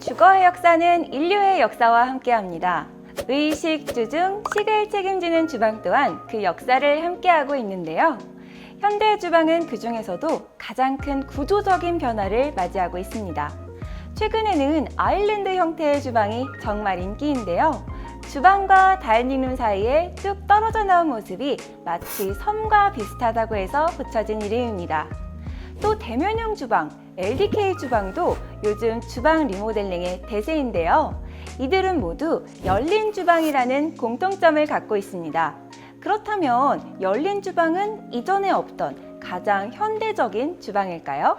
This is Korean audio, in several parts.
주거의 역사는 인류의 역사와 함께합니다. 의식주 중 식을 책임지는 주방 또한 그 역사를 함께하고 있는데요. 현대 주방은 그 중에서도 가장 큰 구조적인 변화를 맞이하고 있습니다. 최근에는 아일랜드 형태의 주방이 정말 인기인데요. 주방과 다이닝룸 사이에 뚝 떨어져 나온 모습이 마치 섬과 비슷하다고 해서 붙여진 이름입니다. 또 대면형 주방, LDK 주방도 요즘 주방 리모델링의 대세인데요. 이들은 모두 열린 주방이라는 공통점을 갖고 있습니다. 그렇다면 열린 주방은 이전에 없던 가장 현대적인 주방일까요?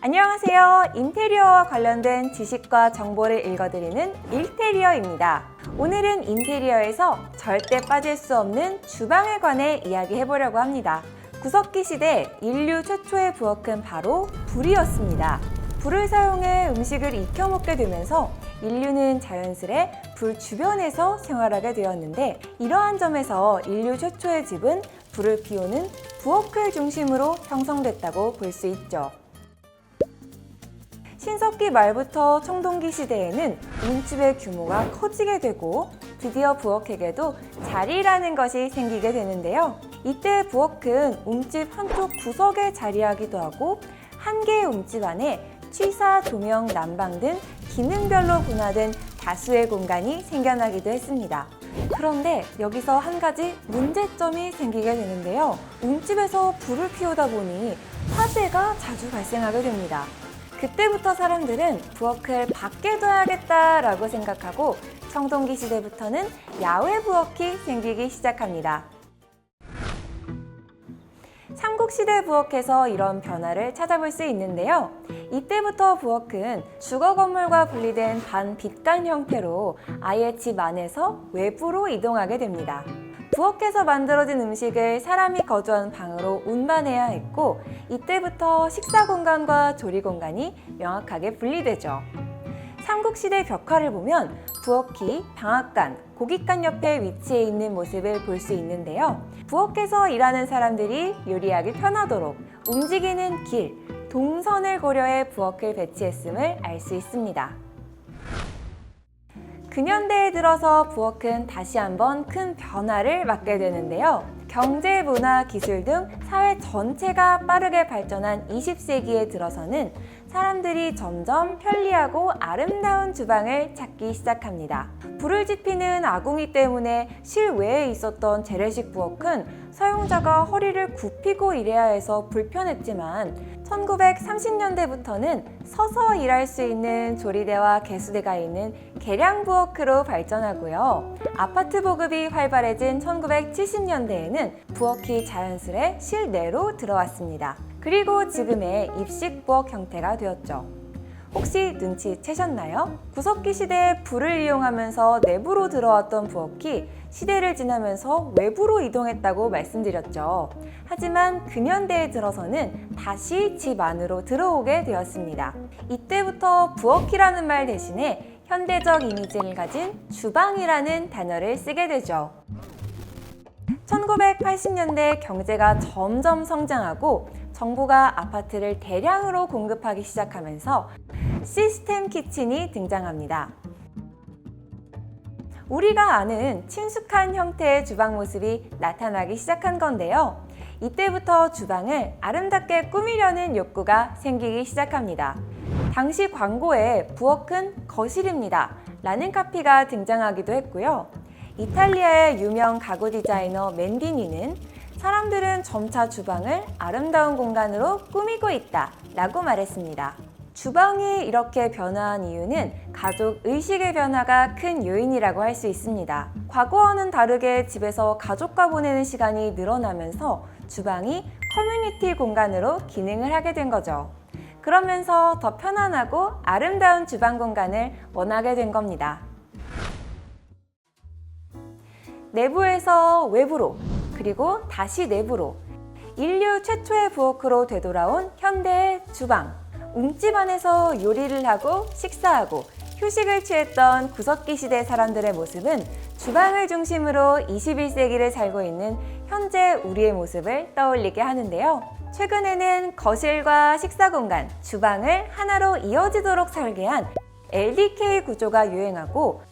안녕하세요. 인테리어와 관련된 지식과 정보를 읽어드리는 일테리어입니다. 오늘은 인테리어에서 절대 빠질 수 없는 주방에 관해 이야기해보려고 합니다. 구석기 시대 인류 최초의 부엌은 바로 불이었습니다. 불을 사용해 음식을 익혀 먹게 되면서 인류는 자연스레 불 주변에서 생활하게 되었는데, 이러한 점에서 인류 최초의 집은 불을 피우는 부엌을 중심으로 형성됐다고 볼 수 있죠. 신석기 말부터 청동기 시대에는 움집의 규모가 커지게 되고 드디어 부엌에게도 자리라는 것이 생기게 되는데요. 이때 부엌은 움집 한쪽 구석에 자리하기도 하고 한 개의 움집 안에 취사, 조명, 난방 등 기능별로 분화된 다수의 공간이 생겨나기도 했습니다. 그런데 여기서 한 가지 문제점이 생기게 되는데요. 움집에서 불을 피우다 보니 화재가 자주 발생하게 됩니다. 그때부터 사람들은 부엌을 밖에 둬야겠다라고 생각하고 청동기 시대부터는 야외 부엌이 생기기 시작합니다. 삼국시대 부엌에서 이런 변화를 찾아볼 수 있는데요. 이때부터 부엌은 주거 건물과 분리된 반빛간 형태로 아예 집 안에서 외부로 이동하게 됩니다. 부엌에서 만들어진 음식을 사람이 거주하는 방으로 운반해야 했고, 이때부터 식사 공간과 조리 공간이 명확하게 분리되죠. 삼국시대 벽화를 보면 부엌이 방앗간, 고깃간 옆에 위치해 있는 모습을 볼 수 있는데요. 부엌에서 일하는 사람들이 요리하기 편하도록 움직이는 길, 동선을 고려해 부엌을 배치했음을 알 수 있습니다. 근현대에 들어서 부엌은 다시 한번 큰 변화를 맞게 되는데요. 경제, 문화, 기술 등 사회 전체가 빠르게 발전한 20세기에 들어서는 사람들이 점점 편리하고 아름다운 주방을 찾기 시작합니다. 불을 지피는 아궁이 때문에 실외에 있었던 재래식 부엌은 사용자가 허리를 굽히고 일해야 해서 불편했지만 1930년대부터는 서서 일할 수 있는 조리대와 개수대가 있는 개량 부엌으로 발전하고요. 아파트 보급이 활발해진 1970년대에는 부엌이 자연스레 실내로 들어왔습니다. 그리고 지금의 입식 부엌 형태가 되었죠. 혹시 눈치채셨나요? 구석기 시대에 불을 이용하면서 내부로 들어왔던 부엌이 시대를 지나면서 외부로 이동했다고 말씀드렸죠. 하지만 근현대에 들어서는 다시 집 안으로 들어오게 되었습니다. 이때부터 부엌이라는 말 대신에 현대적 이미지를 가진 주방이라는 단어를 쓰게 되죠. 1980년대 경제가 점점 성장하고 정부가 아파트를 대량으로 공급하기 시작하면서 시스템 키친이 등장합니다. 우리가 아는 친숙한 형태의 주방 모습이 나타나기 시작한 건데요. 이때부터 주방을 아름답게 꾸미려는 욕구가 생기기 시작합니다. 당시 광고에 부엌은 거실입니다 라는 카피가 등장하기도 했고요. 이탈리아의 유명 가구 디자이너 맨디니는 사람들은 점차 주방을 아름다운 공간으로 꾸미고 있다 라고 말했습니다. 주방이 이렇게 변화한 이유는 가족 의식의 변화가 큰 요인이라고 할 수 있습니다. 과거와는 다르게 집에서 가족과 보내는 시간이 늘어나면서 주방이 커뮤니티 공간으로 기능을 하게 된 거죠. 그러면서 더 편안하고 아름다운 주방 공간을 원하게 된 겁니다. 내부에서 외부로, 그리고 다시 내부로, 인류 최초의 부엌으로 되돌아온 현대의 주방. 움집 안에서 요리를 하고 식사하고 휴식을 취했던 구석기 시대 사람들의 모습은 주방을 중심으로 21세기를 살고 있는 현재 우리의 모습을 떠올리게 하는데요. 최근에는 거실과 식사 공간, 주방을 하나로 이어지도록 설계한 LDK 구조가 유행하고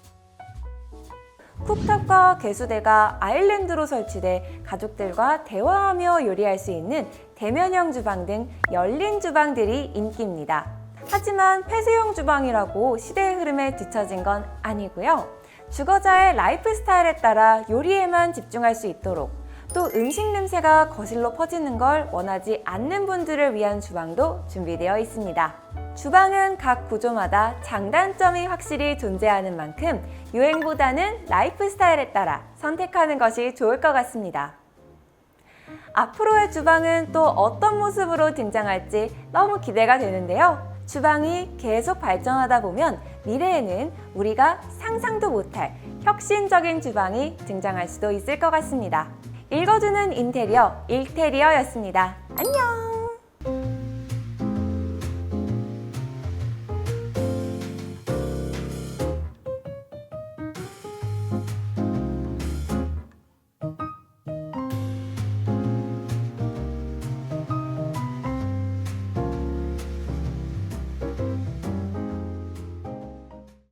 쿡탑과 개수대가 아일랜드로 설치돼 가족들과 대화하며 요리할 수 있는 대면형 주방 등 열린 주방들이 인기입니다. 하지만 폐쇄형 주방이라고 시대의 흐름에 뒤처진 건 아니고요. 주거자의 라이프 스타일에 따라 요리에만 집중할 수 있도록, 또 음식 냄새가 거실로 퍼지는 걸 원하지 않는 분들을 위한 주방도 준비되어 있습니다. 주방은 각 구조마다 장단점이 확실히 존재하는 만큼 유행보다는 라이프 스타일에 따라 선택하는 것이 좋을 것 같습니다. 앞으로의 주방은 또 어떤 모습으로 등장할지 너무 기대가 되는데요. 주방이 계속 발전하다 보면 미래에는 우리가 상상도 못할 혁신적인 주방이 등장할 수도 있을 것 같습니다. 읽어주는 인테리어, 일테리어였습니다. 안녕!